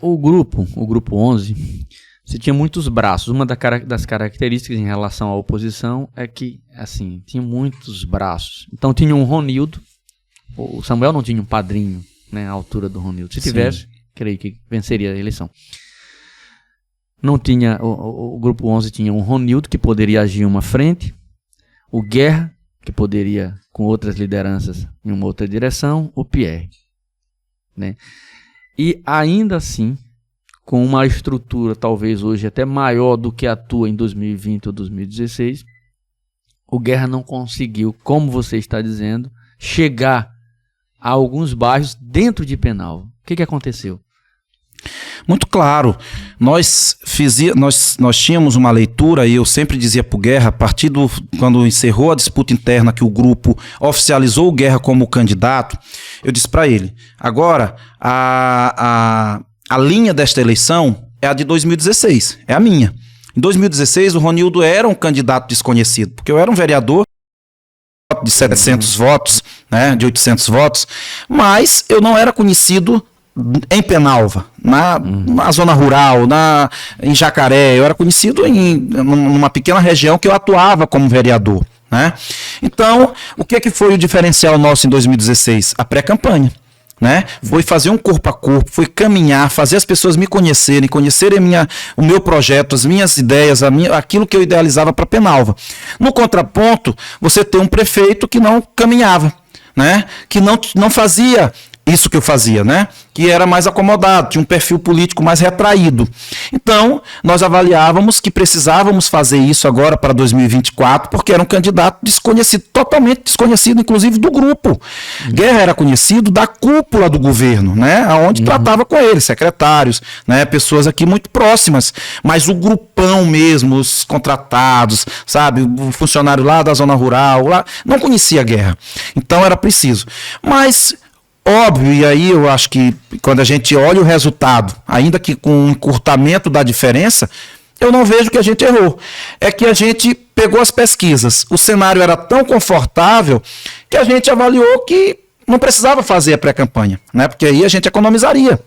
O grupo 11, você tinha muitos braços. Uma das características em relação à oposição é que, assim, tinha muitos braços. Então tinha um Ronildo, o Samuel não tinha um padrinho, né, à altura do Ronildo. Se tivesse, creio que venceria a eleição. Não tinha, o grupo 11 tinha um Ronildo, que poderia agir em uma frente, o Guerra, que poderia, com outras lideranças, em uma outra direção, o Pierre, né? E ainda assim, com uma estrutura talvez hoje até maior do que atua em 2020 ou 2016, o Guerra não conseguiu, como você está dizendo, chegar a alguns bairros dentro de Penalva. O que aconteceu? Muito claro, nós tínhamos uma leitura, e eu sempre dizia para o Guerra, a partir quando encerrou a disputa interna, que o grupo oficializou o Guerra como candidato, eu disse para ele, agora a linha desta eleição é a de 2016, é a minha. Em 2016 o Ronildo era um candidato desconhecido, porque eu era um vereador de 700 votos, né, de 800 votos, mas eu não era conhecido em Penalva, na zona rural, em Jacaré. Eu era conhecido numa pequena região que eu atuava como vereador, né? Então, o que foi o diferencial nosso em 2016? A pré-campanha, né? Foi fazer um corpo a corpo, foi caminhar, fazer as pessoas me conhecerem o meu projeto, as minhas ideias, aquilo que eu idealizava para Penalva. No contraponto, você tem um prefeito que não caminhava, né? Que não fazia isso que eu fazia, né? Que era mais acomodado, tinha um perfil político mais retraído. Então, nós avaliávamos que precisávamos fazer isso agora para 2024, porque era um candidato desconhecido, totalmente desconhecido, inclusive do grupo. Guerra era conhecido da cúpula do governo, né? Onde tratava com ele, secretários, né? Pessoas aqui muito próximas, mas o grupão mesmo, os contratados, sabe? O funcionário lá da zona rural, lá, não conhecia a Guerra. Então, era preciso. Mas óbvio, e aí eu acho que quando a gente olha o resultado, ainda que com um encurtamento da diferença, eu não vejo que a gente errou. É que a gente pegou as pesquisas. O cenário era tão confortável que a gente avaliou que não precisava fazer a pré-campanha, né? Porque aí a gente economizaria.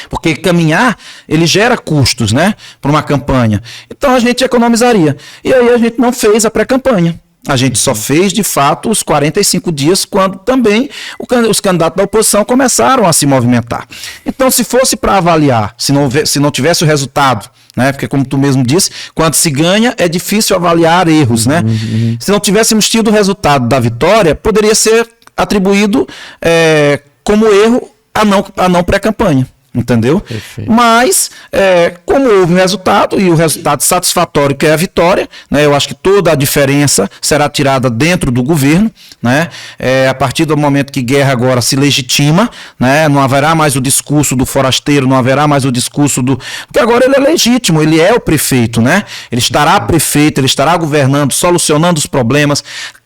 Porque caminhar, ele gera custos, né? Para uma campanha. Então a gente economizaria. E aí a gente não fez a pré-campanha. A gente só fez, de fato, os 45 dias, quando também os candidatos da oposição começaram a se movimentar. Então, se fosse para avaliar, se não tivesse o resultado, né? Porque, como tu mesmo disse, quando se ganha, é difícil avaliar erros, né? Se não tivéssemos tido o resultado da vitória, poderia ser atribuído como erro a não pré-campanha. Entendeu? Perfeito. Mas, como houve um resultado, e o resultado satisfatório que é a vitória, né, eu acho que toda a diferença será tirada dentro do governo, né, a partir do momento que Guerra agora se legitima, né, não haverá mais o discurso do forasteiro, não haverá mais o discurso porque agora ele é legítimo, ele é o prefeito, né, ele estará prefeito, ele estará governando, solucionando os problemas,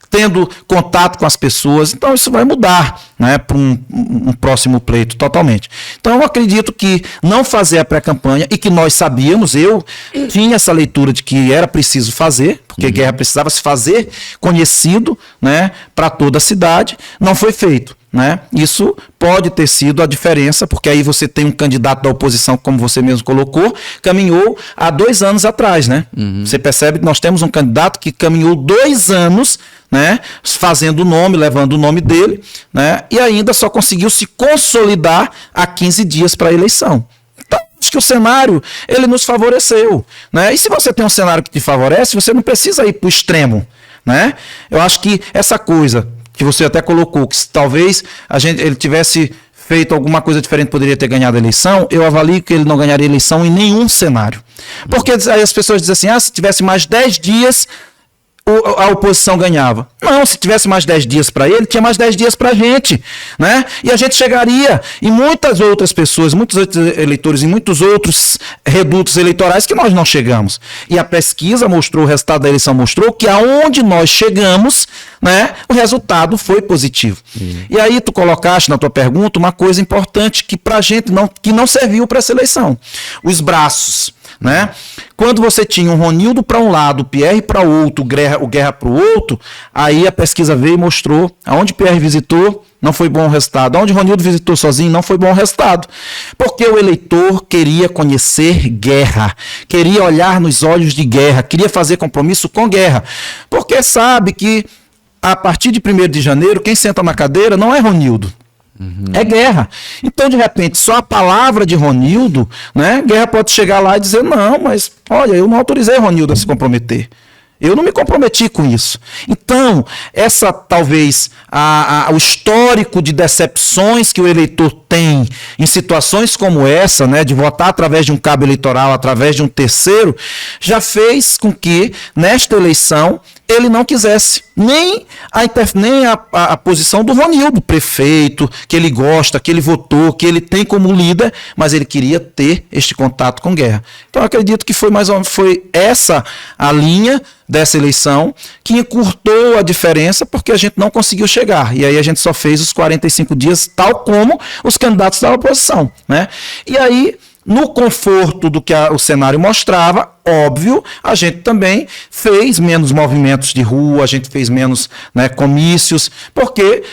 tendo contato com as pessoas. Então isso vai mudar, né, para um próximo pleito totalmente. Então eu acredito que não fazer a pré-campanha, e que nós sabíamos, eu tinha essa leitura de que era preciso fazer, porque Guerra precisava se fazer conhecido, né, para toda a cidade, não foi feito. Né? Isso pode ter sido a diferença, porque aí você tem um candidato da oposição, como você mesmo colocou, caminhou há 2 anos atrás, né? Você percebe que nós temos um candidato que caminhou 2 anos, né, fazendo o nome, levando o nome dele, né, e ainda só conseguiu se consolidar há 15 dias para a eleição. Então, acho que o cenário, ele nos favoreceu, né? E se você tem um cenário que te favorece, você não precisa ir para o extremo, né? Eu acho que essa coisa que você até colocou, que talvez ele tivesse feito alguma coisa diferente, poderia ter ganhado a eleição, eu avalio que ele não ganharia a eleição em nenhum cenário. Porque aí as pessoas dizem assim, se tivesse mais 10 dias, a oposição ganhava. Não, se tivesse mais 10 dias para ele, tinha mais 10 dias para a gente, né? E a gente chegaria em muitas outras pessoas, muitos outros eleitores, em muitos outros redutos eleitorais que nós não chegamos. E a pesquisa mostrou, o resultado da eleição mostrou que aonde nós chegamos, né, o resultado foi positivo. E aí tu colocaste na tua pergunta uma coisa importante que pra gente não serviu para essa eleição. Os braços. Né? Quando você tinha um Ronildo para um lado, o Pierre para outro, o Guerra para o outro, aí a pesquisa veio e mostrou, aonde Pierre visitou, não foi bom o resultado. Onde Ronildo visitou sozinho, não foi bom o resultado. Porque o eleitor queria conhecer Guerra, queria olhar nos olhos de Guerra, queria fazer compromisso com Guerra. Porque sabe que a partir de 1º de janeiro, quem senta na cadeira não é Ronildo. É Guerra. Então, de repente, só a palavra de Ronildo, né? Guerra pode chegar lá e dizer, não, mas olha, eu não autorizei Ronildo a se comprometer. Eu não me comprometi com isso. Então, essa talvez o histórico de decepções que o eleitor tem em situações como essa, né, de votar através de um cabo eleitoral, através de um terceiro, já fez com que, nesta eleição, ele não quisesse nem a posição do Ronildo, prefeito, que ele gosta, que ele votou, que ele tem como líder, mas ele queria ter este contato com Guerra. Então, eu acredito que foi essa a linha dessa eleição que encurtou a diferença, porque a gente não conseguiu chegar. E aí a gente só fez os 45 dias, tal como os candidatos da oposição, né? E aí, no conforto do que o cenário mostrava, óbvio, a gente também fez menos movimentos de rua, a gente fez menos, né, comícios, porque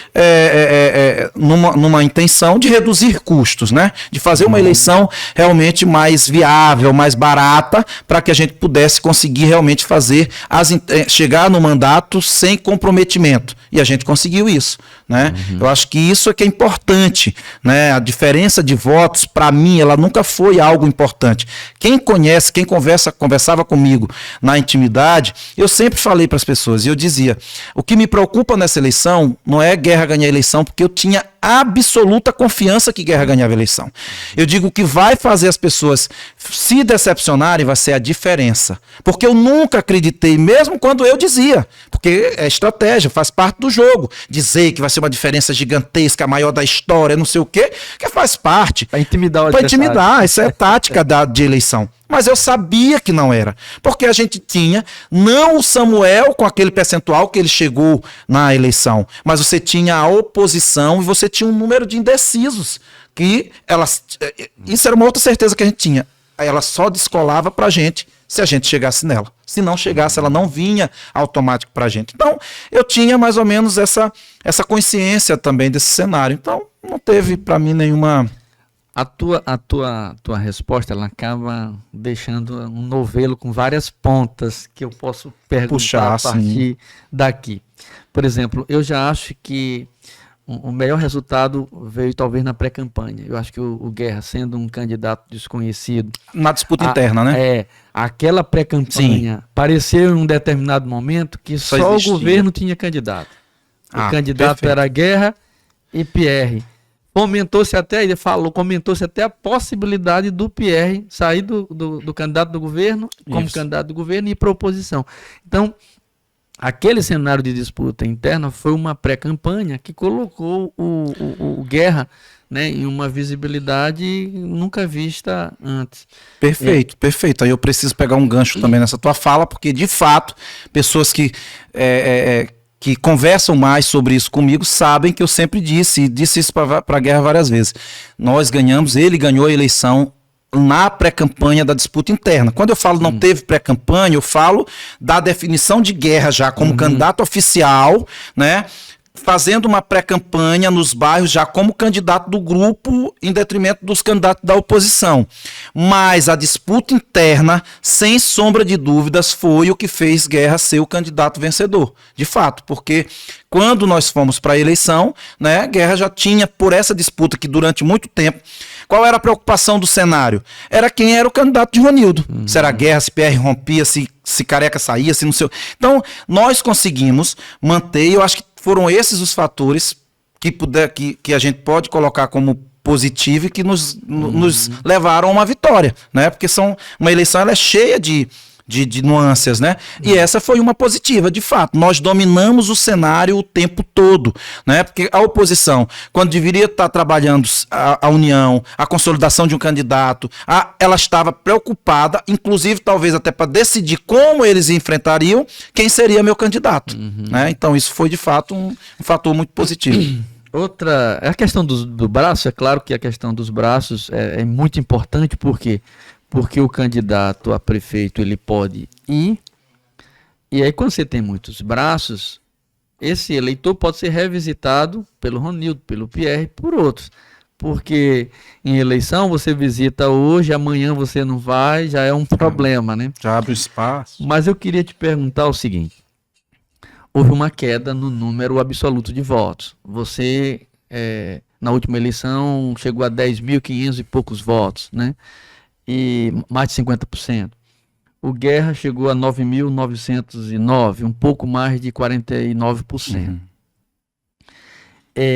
numa intenção de reduzir custos, né, de fazer uma eleição realmente mais viável, mais barata, para que a gente pudesse conseguir realmente fazer chegar no mandato sem comprometimento. E a gente conseguiu isso, né? Eu acho que isso é que é importante, né? A diferença de votos, para mim, ela nunca foi algo importante. Quem conhece, quem conversava comigo na intimidade, eu sempre falei para as pessoas, e eu dizia, o que me preocupa nessa eleição não é Guerra ganhar a eleição, porque eu tinha absoluta confiança que Guerra ganhava a eleição. Eu digo que vai fazer as pessoas se decepcionarem vai ser a diferença. Porque eu nunca acreditei, mesmo quando eu dizia, porque é estratégia, faz parte do jogo, dizer que vai ser uma diferença gigantesca, a maior da história, não sei o quê, que faz parte. Para intimidar o adversário. Para intimidar, isso é tática de eleição. Mas eu sabia que não era, porque a gente tinha, não o Samuel com aquele percentual que ele chegou na eleição, mas você tinha a oposição e você tinha um número de indecisos, que isso era uma outra certeza que a gente tinha, ela só descolava pra gente se a gente chegasse nela. Se não chegasse, ela não vinha automático pra gente. Então, eu tinha mais ou menos essa consciência também desse cenário. Então, não teve para mim nenhuma... A tua resposta, ela acaba deixando um novelo com várias pontas que eu posso perguntar a partir daqui. Por exemplo, eu já acho que o melhor resultado veio talvez na pré-campanha. Eu acho que o Guerra, sendo um candidato desconhecido... Na disputa interna, né? Aquela pré-campanha pareceu em um determinado momento que só o governo tinha candidato. O candidato era Guerra e Pierre. Comentou-se até a possibilidade do Pierre sair do candidato do governo, como candidato do governo e ir para a oposição. Então, aquele cenário de disputa interna foi uma pré-campanha que colocou o Guerra, né, em uma visibilidade nunca vista antes. Perfeito. Aí eu preciso pegar um gancho também nessa tua fala, porque, de fato, pessoas que conversam mais sobre isso comigo sabem que eu sempre disse isso para a Guerra várias vezes. Nós ganhamos, ele ganhou a eleição na pré-campanha da disputa interna. Quando eu falo não teve pré-campanha, eu falo da definição de Guerra já como candidato oficial, né? Fazendo uma pré-campanha nos bairros já como candidato do grupo em detrimento dos candidatos da oposição. Mas a disputa interna, sem sombra de dúvidas, foi o que fez Guerra ser o candidato vencedor. De fato, porque quando nós fomos para a eleição, né, Guerra já tinha, por essa disputa que durante muito tempo, qual era a preocupação do cenário? Era quem era o candidato de Ronildo. Se era Guerra, se PR rompia, se Careca saía, se não sei. Então, nós conseguimos manter, eu acho que foram esses os fatores que a gente pode colocar como positivo e que nos levaram a uma vitória, né? Porque uma eleição ela é cheia de nuances, né? E essa foi uma positiva, de fato. Nós dominamos o cenário o tempo todo, né? Porque a oposição, quando deveria estar trabalhando a união, a consolidação de um candidato, ela estava preocupada, inclusive talvez até para decidir como eles enfrentariam quem seria meu candidato, né? Então isso foi de fato um fator muito positivo. Outra, a questão do braço, é claro que a questão dos braços é muito importante, porque o candidato a prefeito ele pode ir, e aí quando você tem muitos braços, esse eleitor pode ser revisitado pelo Ronildo, pelo Pierre, por outros. Porque em eleição você visita hoje, amanhã você não vai, já é um problema, né? Já abre o espaço. Mas eu queria te perguntar o seguinte: houve uma queda no número absoluto de votos. Você, na última eleição, chegou a 10.500 e poucos votos, né? E mais de 50%. O Guerra chegou a 9.909, um pouco mais de 49%.